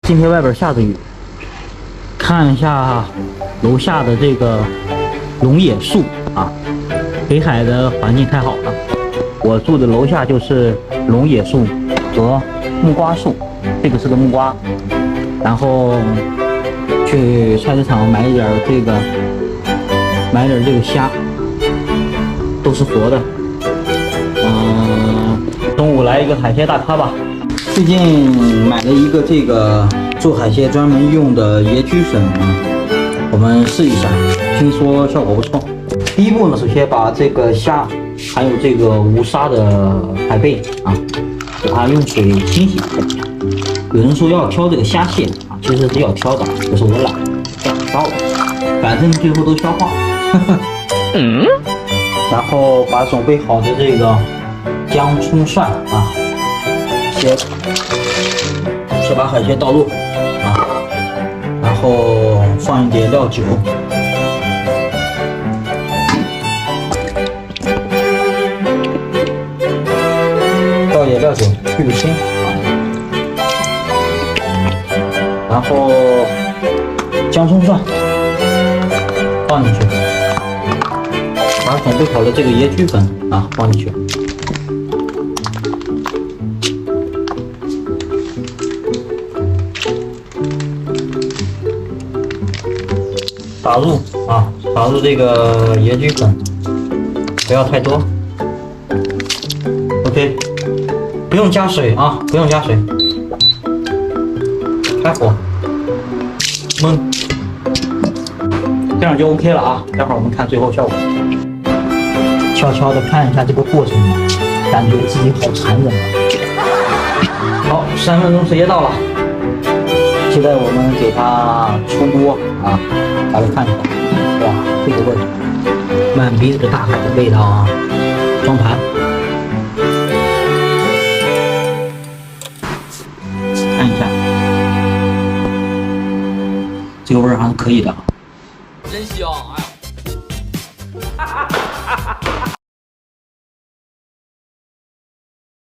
今天外边下着雨，看一下楼下的这个龙眼树啊，北海的环境太好了。我住的楼下就是龙眼树和木瓜树，这个是个木瓜。然后去菜市场买点这个虾，都是活的。中午来一个海鲜大咖吧。最近买了一个这个做海鲜专门用的椰焗粉啊，我们试一下，听说效果不错。第一步呢，首先把这个虾还有这个无沙的海贝啊，给它用水清洗一下。有人说要挑这个虾线啊，其实是要挑的，可是我懒，不挑了，反正最后都消化。然后把准备好的这个姜、葱、蒜啊，先把海鲜倒入啊，然后放一点料酒，倒一点料酒去个腥啊，然后姜、葱、蒜放进去，把准备好的这个椰焗粉啊放进去。打入这个椰焗粉，不要太多。OK， 不用加水啊，不用加水，开火焖，这样就 OK 了啊。待会儿我们看最后效果。悄悄的看一下这个过程啊，感觉自己好残忍啊。好，3分钟时间到了，现在我们给它出锅啊，大家看一下，哇，这个味儿，满鼻子的大海的味道啊！装盘，看一下，这个味儿还是可以的。真香，哎呀！